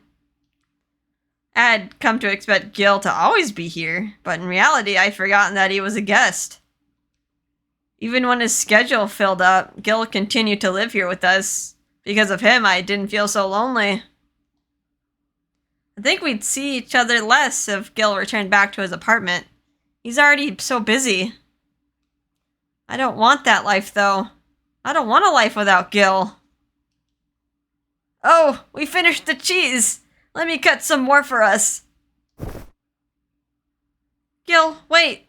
A: I'd come to expect Gill to always be here, but in reality I'd forgotten that he was a guest. Even when his schedule filled up, Gill continued to live here with us. Because of him, I didn't feel so lonely. I think we'd see each other less if Gill returned back to his apartment. He's already so busy. I don't want that life, though. I don't want a life without Gill. Oh, we finished the cheese. Let me cut some more for us. Gill, wait.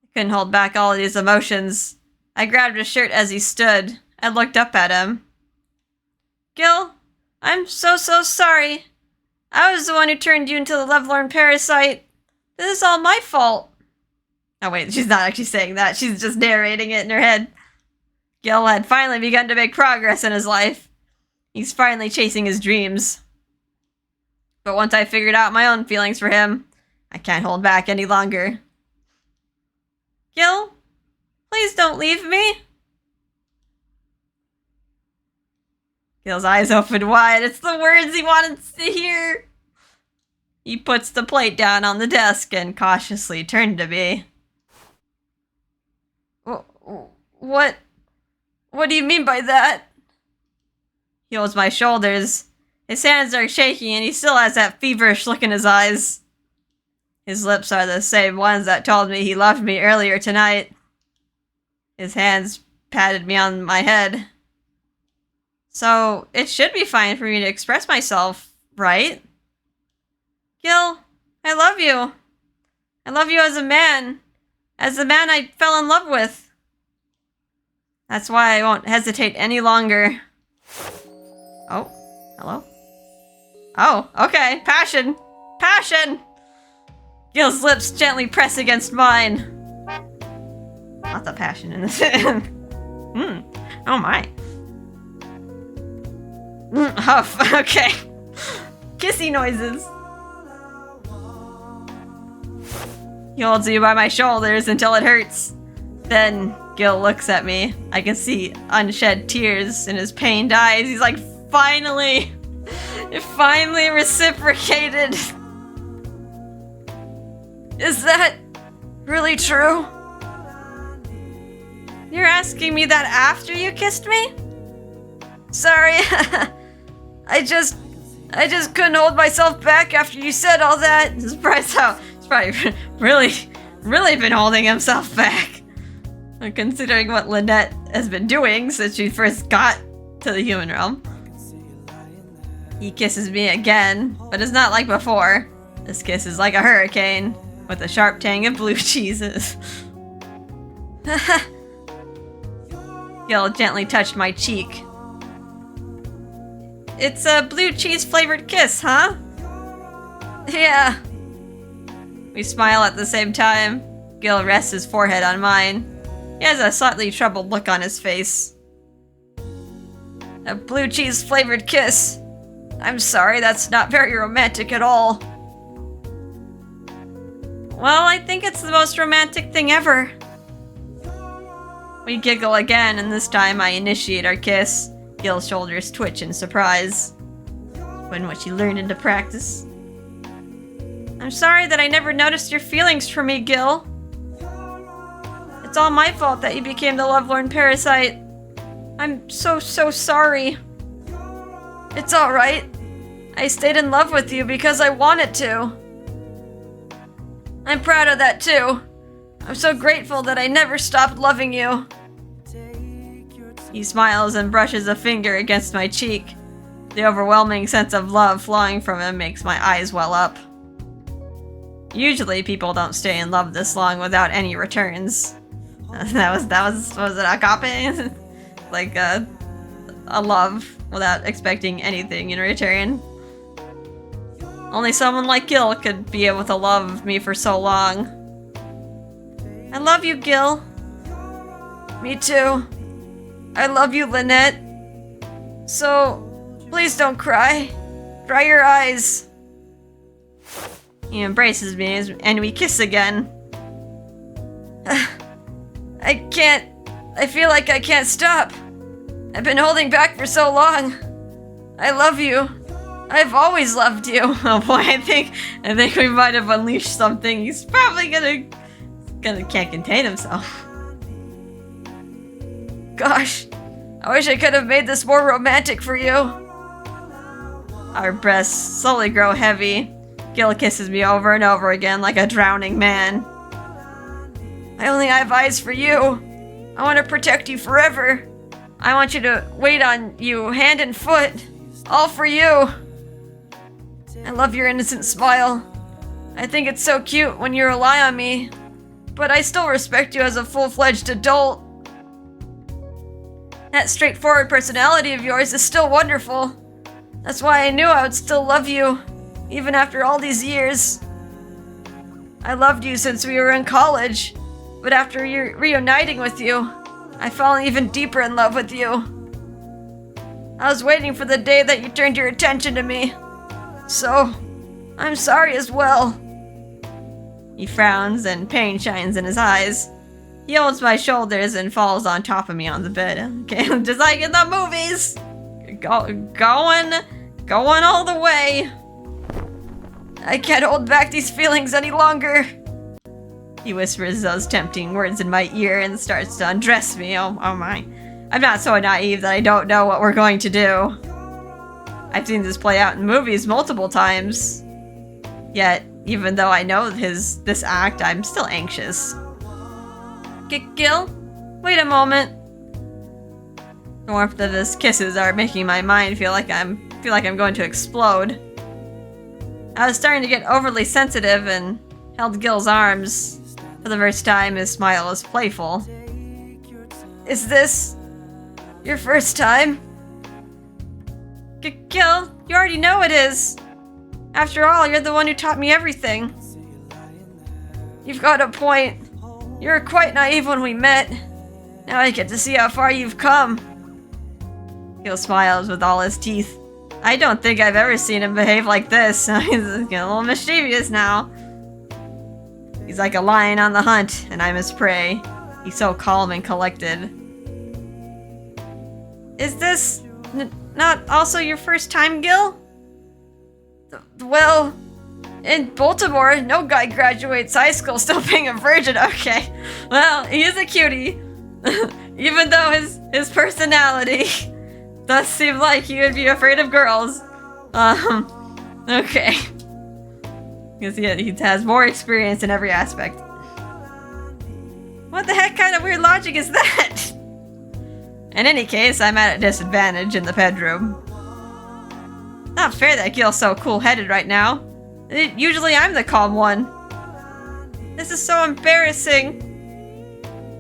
A: I couldn't hold back all of these emotions. I grabbed his shirt as he stood. I looked up at him. Gill, I'm so sorry. I was the one who turned you into the lovelorn parasite. This is all my fault. Oh wait, she's not actually saying that. She's just narrating it in her head. Gill had finally begun to make progress in his life. He's finally chasing his dreams. But once I figured out my own feelings for him, I can't hold back any longer. Gill, please don't leave me. Gill's eyes opened wide. It's the words he wanted to hear. He puts the plate down on the desk and cautiously turned to me. What do you mean by that? He holds my shoulders. His hands are shaking and he still has that feverish look in his eyes. His lips are the same ones that told me he loved me earlier tonight. His hands patted me on my head. So, it should be fine for me to express myself, right? Gill, I love you. I love you as a man. As the man I fell in love with. That's why I won't hesitate any longer. Oh, hello? Oh, okay. Passion. Passion! Gill's lips gently press against mine. Lots of passion in this. Oh my. Huff. Okay. Kissy noises. He holds me by my shoulders until it hurts. Then Gill looks at me. I can see unshed tears in his pained eyes. He's like, finally! It finally reciprocated! Is that really true? You're asking me that after you kissed me? Sorry. I just couldn't hold myself back after you said all that. I'm surprised how he's probably really been holding himself back. Considering what Lynette has been doing since she first got to the human realm. He kisses me again, but it's not like before. This kiss is like a hurricane, with a sharp tang of blue cheeses. Gill gently touched my cheek. It's a blue cheese flavored kiss, huh? Yeah. We smile at the same time. Gill rests his forehead on mine. He has a slightly troubled look on his face. A blue cheese flavored kiss. I'm sorry, that's not very romantic at all. Well, I think it's the most romantic thing ever. We giggle again, and this time I initiate our kiss. Gill's shoulders twitch in surprise. When what you learned into practice. I'm sorry that I never noticed your feelings for me, Gill. It's all my fault that you became the lovelorn parasite. I'm so sorry. It's alright. I stayed in love with you because I wanted to. I'm proud of that too. I'm so grateful that I never stopped loving you. He smiles and brushes a finger against my cheek. The overwhelming sense of love flowing from him makes my eyes well up. Usually people don't stay in love this long without any returns. Was it a copy? Like a love without expecting anything in return. Only someone like Gill could be able to love me for so long. I love you, Gill. Me too. I love you, Lynette. So, please don't cry. Dry your eyes. He embraces me and we kiss again. I feel like I can't stop. I've been holding back for so long. I love you. I've always loved you. Oh boy, I think we might have unleashed something. He's probably can't contain himself. Gosh, I wish I could have made this more romantic for you. Our breasts slowly grow heavy. Gill kisses me over and over again like a drowning man. I only have eyes for you. I want to protect you forever. I want you to wait on you hand and foot. All for you. I love your innocent smile. I think it's so cute when you rely on me. But I still respect you as a full-fledged adult. That straightforward personality of yours is still wonderful. That's why I knew I would still love you, even after all these years. I loved you since we were in college, but after reuniting with you, I've fallen even deeper in love with you. I was waiting for the day that you turned your attention to me. So, I'm sorry as well. He frowns and pain shines in his eyes. He holds my shoulders and falls on top of me on the bed. Okay, just like in the movies. Going all the way. I can't hold back these feelings any longer. He whispers those tempting words in my ear and starts to undress me. Oh my. I'm not so naive that I don't know what we're going to do. I've seen this play out in movies multiple times. Yet, even though I know this act, I'm still anxious. Gill? Wait a moment. The warmth of his kisses are making my mind feel like I'm going to explode. I was starting to get overly sensitive and held Gill's arms. For the first time, his smile was playful. Is this your first time? Gill, you already know it is. After all, you're the one who taught me everything. You've got a point. You were quite naive when we met. Now I get to see how far you've come. Gill smiles with all his teeth. I don't think I've ever seen him behave like this. He's getting a little mischievous now. He's like a lion on the hunt, and I'm his prey. He's so calm and collected. Is this not also your first time, Gill? Well, in Baltimore, no guy graduates high school still being a virgin. Okay, well, he is a cutie. Even though his personality does seem like he would be afraid of girls. Okay. Because he has more experience in every aspect. What the heck kind of weird logic is that? In any case, I'm at a disadvantage in the bedroom. Not fair that Gill's so cool-headed right now. Usually I'm the calm one. This is so embarrassing.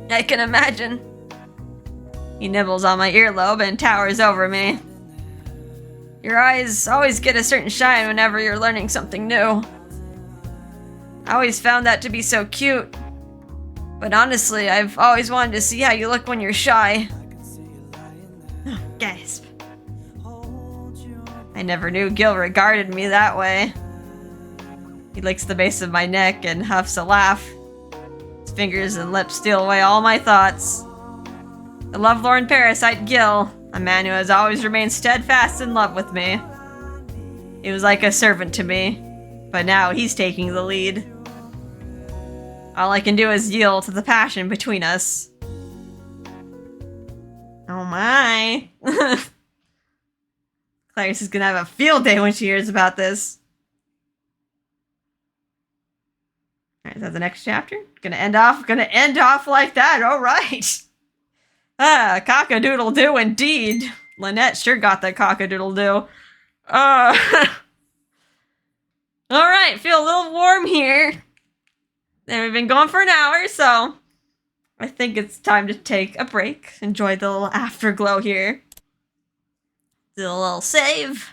A: I can imagine. He nibbles on my earlobe and towers over me. Your eyes always get a certain shine whenever you're learning something new. I always found that to be so cute. But honestly, I've always wanted to see how you look when you're shy. Oh, gasp. I never knew Gill regarded me that way. He licks the base of my neck and huffs a laugh. His fingers and lips steal away all my thoughts. The lovelorn parasite Gill, a man who has always remained steadfast in love with me. He was like a servant to me, but now he's taking the lead. All I can do is yield to the passion between us. Oh my. Clarice is gonna have a field day when she hears about this. Alright, is that the next chapter? Gonna end off like that, alright. Ah, cock-a-doodle-doo indeed. Lynette sure got the cock-a-doodle-doo. Alright, feel a little warm here. And we've been going for an hour, so I think it's time to take a break. Enjoy the little afterglow here. Do a little save.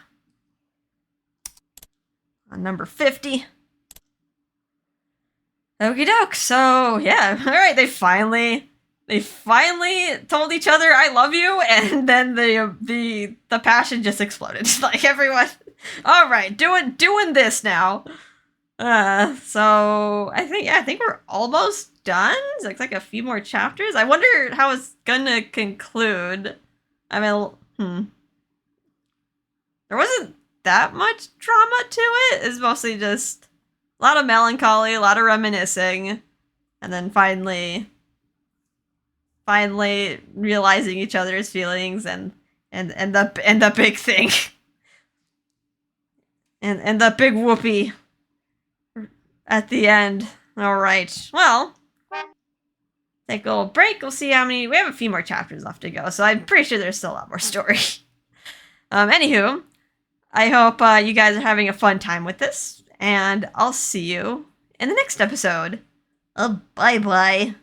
A: On number 50. Okie doke, so yeah, alright, they finally They finally told each other "I love you," and then the passion just exploded. Like everyone, all right, doing this now. So I think we're almost done. It's like a few more chapters. I wonder how it's gonna conclude. I mean, there wasn't that much drama to it. It's mostly just a lot of melancholy, a lot of reminiscing, and then finally realizing each other's feelings and the big thing and the big whoopee at the end. All right, well, take a little break. We'll see how many. We have a few more chapters left to go, so I'm pretty sure there's still a lot more story. Anywho, I hope you guys are having a fun time with this, and I'll see you in the next episode. Bye bye.